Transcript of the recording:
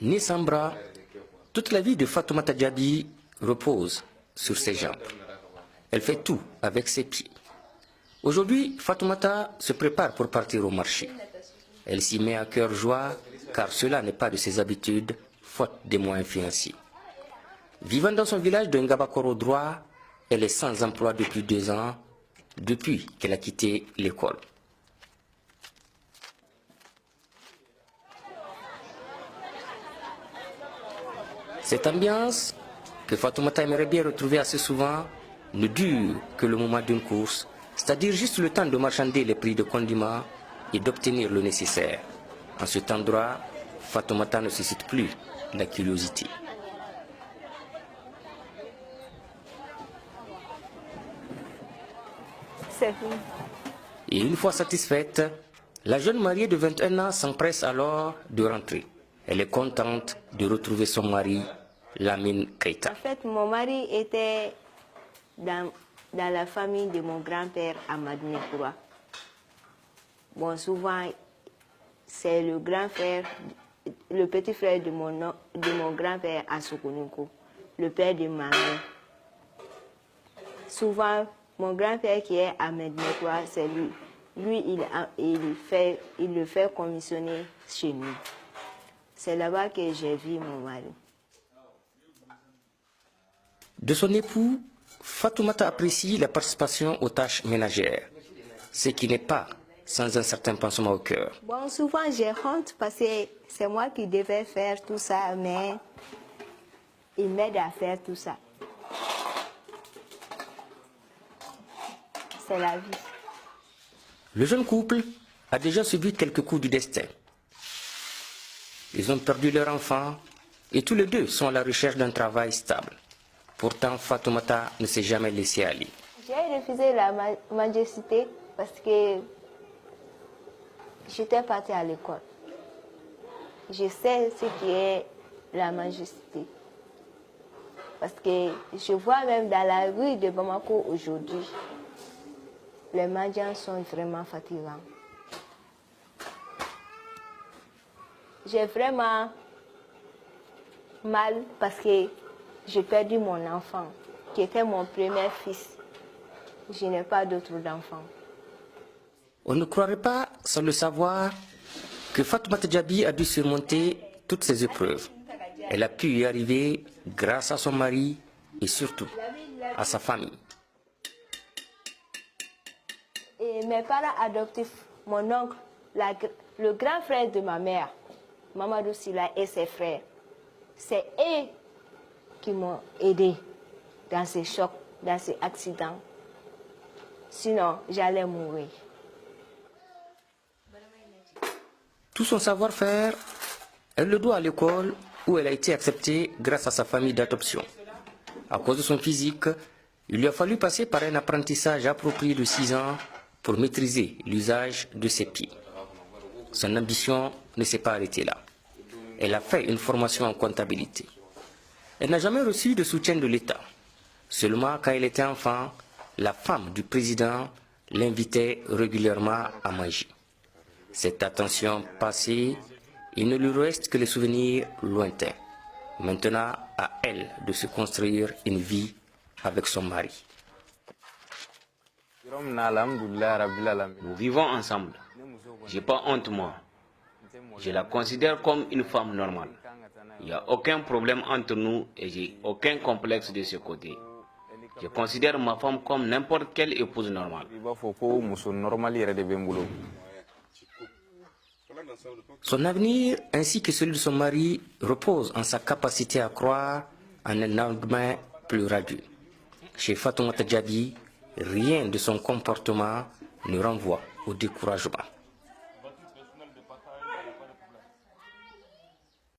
Née sans bras, toute la vie de Fatoumata Diaby repose sur ses jambes. Elle fait tout avec ses pieds. Aujourd'hui, Fatoumata se prépare pour partir au marché. Elle s'y met à cœur joie, car cela n'est pas de ses habitudes, faute des moyens financiers. Vivant dans son village de Ngabakoro droit, elle est sans emploi depuis 2 ans, depuis qu'elle a quitté l'école. Cette ambiance, que Fatoumata aimerait bien retrouver assez souvent, ne dure que le moment d'une course, c'est-à-dire juste le temps de marchander les prix de condiments et d'obtenir le nécessaire. En cet endroit, Fatoumata ne suscite plus la curiosité. Et une fois satisfaite, la jeune mariée de 21 ans s'empresse alors de rentrer. Elle est contente de retrouver son mari, Lamine Keita. En fait, mon mari était dans la famille de mon grand-père à Madinekura. Bon, souvent, c'est le grand-frère, le petit frère de mon grand-père à Sokonoko, le père de ma mère. Souvent, mon grand-père qui est à Madinekura, c'est lui. Lui, il le fait commissionner chez nous. C'est là-bas que j'ai vu mon mari. De son époux, Fatoumata apprécie la participation aux tâches ménagères, ce qui n'est pas sans un certain pansement au cœur. Bon, souvent j'ai honte parce que c'est moi qui devais faire tout ça, mais il m'aide à faire tout ça. C'est la vie. Le jeune couple a déjà subi quelques coups du destin. Ils ont perdu leur enfant et tous les deux sont à la recherche d'un travail stable. Pourtant, Fatoumata ne s'est jamais laissée aller. J'ai refusé la majesté parce que j'étais partie à l'école. Je sais ce qui est la majesté. Parce que je vois même dans la rue de Bamako aujourd'hui, les mendiants sont vraiment fatigants. J'ai vraiment mal parce que j'ai perdu mon enfant, qui était mon premier fils. Je n'ai pas d'autre enfant. On ne croirait pas, sans le savoir, que Fatoumata Diaby a dû surmonter toutes ces épreuves. Elle a pu y arriver grâce à son mari et surtout à sa famille. Et mes parents adoptifs, mon oncle, le grand frère de ma mère, Mamadou Sila et ses frères, c'est eux qui m'ont aidé dans ces chocs, dans ces accidents. Sinon, j'allais mourir. Tout son savoir-faire, elle le doit à l'école où elle a été acceptée grâce à sa famille d'adoption. À cause de son physique, il lui a fallu passer par un apprentissage approprié de 6 ans pour maîtriser l'usage de ses pieds. Son ambition ne s'est pas arrêtée là. Elle a fait une formation en comptabilité. Elle n'a jamais reçu de soutien de l'État. Seulement quand elle était enfant, la femme du président l'invitait régulièrement à manger. Cette attention passée, il ne lui reste que les souvenirs lointains. Maintenant, à elle de se construire une vie avec son mari. Nous vivons ensemble. Je n'ai pas honte, moi. Je la considère comme une femme normale. Il n'y a aucun problème entre nous et j'ai aucun complexe de ce côté. Je considère ma femme comme n'importe quelle épouse normale. Son avenir ainsi que celui de son mari repose en sa capacité à croire en un lendemain plus radieux. Chez Fatoumata Diaby, rien de son comportement ne renvoie au découragement.